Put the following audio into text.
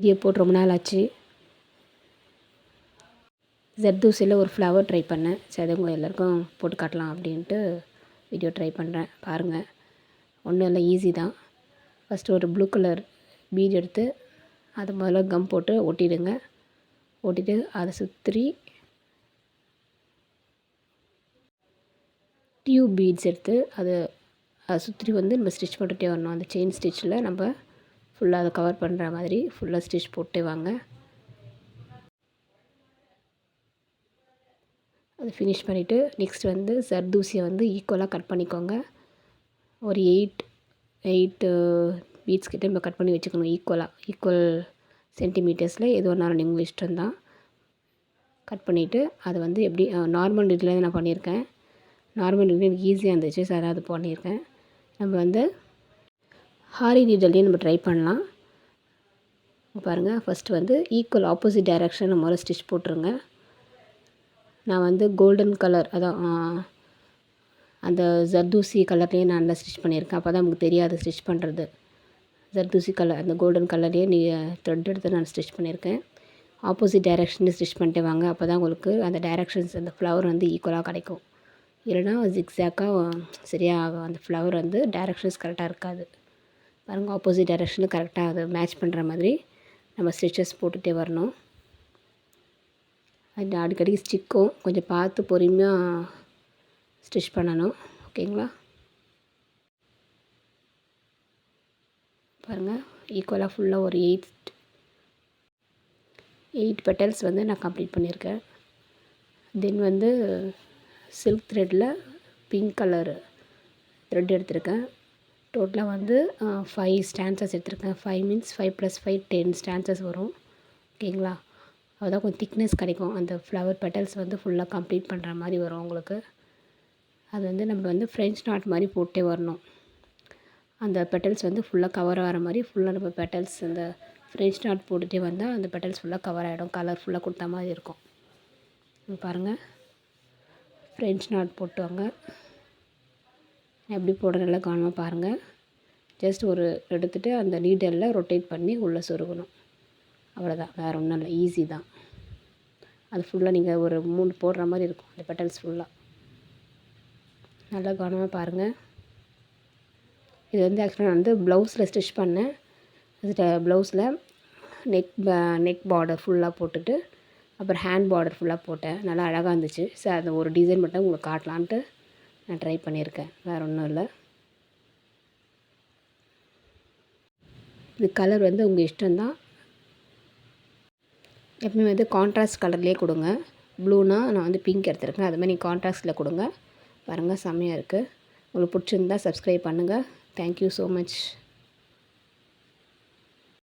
Video போட்டு ரொம்ப நாள் ஆச்சு. ஜர்தோசியில் ஒரு ஃப்ளவர் ட்ரை பண்ணேன். சரி அது உங்கள் எல்லாருக்கும் போட்டு காட்டலாம் அப்படின்ட்டு வீடியோ ட்ரை பண்ணுறேன். பாருங்கள், ஒன்றும் இல்லை, ஈஸி தான். ஃபஸ்ட்டு ஒரு ப்ளூ கலர் பீட் எடுத்து அது முதல்ல கம் போட்டு ஒட்டிடுங்க. ஒட்டிட்டு அதை சுற்றி டியூப் பீட்ஸ் எடுத்து அதை சுற்றி வந்து நம்ம ஸ்டிச் போட்டுகிட்டே வரணும். அந்த செயின் ஸ்டிச்சில் நம்ம ஃபுல்லாக அதை கவர் பண்ணுற மாதிரி ஃபுல்லாக ஸ்டிச் போட்டே வாங்க. அதை ஃபினிஷ் பண்ணிவிட்டு நெக்ஸ்ட் வந்து ஜர்தூசியை வந்து ஈக்குவலாக கட் பண்ணிக்கோங்க. ஒரு எயிட் பீட்ஸ் கிட்டே நம்ம கட் பண்ணி வச்சுக்கணும். ஈக்குவல் சென்டிமீட்டர்ஸில் எது ஒன்றாலும் நீங்கள் இஷ்டம் தான். கட் பண்ணிவிட்டு அதை வந்து எப்படி நார்மல் நீடில் நான் பண்ணியிருக்கேன். நார்மல் நீடில் எனக்கு ஈஸியாக இருந்துச்சு, சார் அது பண்ணியிருக்கேன். நம்ம வந்து ஹாரி நீடல்லையும் நம்ம ட்ரை பண்ணலாம். பாருங்கள், ஃபஸ்ட்டு வந்து ஈக்குவல் ஆப்போசிட் டைரெக்ஷன் நம்ம முதல்ல ஸ்டிச் போட்டுருங்க. நான் வந்து கோல்டன் கலர், அதான் அந்த ஜர்தூசி கலர்லேயே நான் நல்லா ஸ்டிச் பண்ணியிருக்கேன். அப்போ தான் நமக்கு தெரியாது ஸ்டிச் பண்ணுறது. ஜர்தூசி கலர் அந்த கோல்டன் கலர்லேயே த்ரெட் எடுத்து நான் ஸ்டிச் பண்ணியிருக்கேன். ஆப்போசிட் டைரெக்ஷனில் ஸ்டிச் பண்ணிட்டு வாங்க. அப்போ தான் உங்களுக்கு அந்த டைரெக்ஷன்ஸ் அந்த ஃப்ளவர் வந்து ஈக்குவலாக கிடைக்கும். இல்லைனா ஜிக்ஸாக்காக சரியாக அந்த ஃப்ளவர் வந்து டைரெக்ஷன்ஸ் கரெக்டாக இருக்காது. பாருங்கள், ஆப்போசிட் டைரெக்ஷனில் கரெக்டாக அதை மேட்ச் பண்ணுற மாதிரி நம்ம ஸ்டிச்சஸ் போட்டுகிட்டே வரணும். அது அடிக்கடிக்கு ஸ்டிக்கும், கொஞ்சம் பார்த்து பொறுமையாக ஸ்டிச் பண்ணணும். ஓகேங்களா? பாருங்கள், ஈக்குவலாக ஃபுல்லாக ஒரு 8 பெட்டல்ஸ் வந்து நான் கம்ப்ளீட் பண்ணியிருக்கேன். தென் வந்து சில்க் த்ரெட்டில் பிங்க் கலர் த்ரெட் எடுத்திருக்கேன். டோட்டலாக வந்து 5 ஸ்டான்சஸ் எடுத்திருக்கேன். 5 மீன்ஸ் 5 + 5 10 ஸ்டான்சஸ் வரும். ஓகேங்களா? அதுதான் கொஞ்சம் திக்னஸ் கிடைக்கும். அந்த ஃப்ளவர் பெட்டல்ஸ் வந்து ஃபுல்லாக கம்ப்ளீட் பண்ணுற மாதிரி வரும் உங்களுக்கு. அது வந்து நம்ம வந்து ஃப்ரெஞ்ச் நாட் மாதிரி போட்டே வரணும். அந்த பெட்டல்ஸ் வந்து ஃபுல்லாக கவர் ஆகிற மாதிரி ஃபுல்லாக நம்ம பெட்டல்ஸ் அந்த ஃப்ரெஞ்ச் நாட் போட்டுகிட்டே வந்தால் அந்த பெட்டல்ஸ் ஃபுல்லாக கவர் ஆகிடும். கலர் ஃபுல்லாக கொடுத்த மாதிரி இருக்கும். பாருங்கள், ஃப்ரெஞ்ச் நாட் போட்டு வாங்க. எப்படி போட நல்லா கவனமாக பாருங்கள். ஜஸ்ட் ஒரு எடுத்துகிட்டு அந்த நீடலில் ரொட்டேட் பண்ணி உள்ளே சொருகணும். அவ்வளோதான், வேறு ஒன்றும் இல்லை, ஈஸி தான். அது ஃபுல்லாக நீங்கள் ஒரு 3 போடுற மாதிரி இருக்கும் அந்த பெட்டல்ஸ் ஃபுல்லாக. நல்லா கவனமாக பாருங்கள். இது வந்து ஆக்சுவலாக நான் வந்து ப்ளவுஸில் ஸ்டிச் பண்ணேன். ப்ளவுஸில் நெக் பார்டர் ஃபுல்லாக போட்டுட்டு அப்புறம் ஹேண்ட் பார்டர் ஃபுல்லாக போட்டேன். நல்லா அழகாக இருந்துச்சு. சார் அந்த ஒரு டிசைன் மட்டும் உங்களுக்கு காட்டலான்ட்டு நான் ட்ரை பண்ணியிருக்கேன், வேறு ஒன்றும் இல்லை. இது கலர் வந்து உங்கள் இஷ்டம்தான். எப்பவுமே வந்து கான்ட்ராஸ்ட் கலர்லேயே கொடுங்க. ப்ளூனா நான் வந்து பிங்க் எடுத்துருக்கேன். அது மாதிரி கான்ட்ராஸ்ட்டில் கொடுங்க. பாருங்கள், செம்மையாக இருக்குது. உங்களுக்கு பிடிச்சிருந்தா சப்ஸ்கிரைப் பண்ணுங்கள். Thank you so much.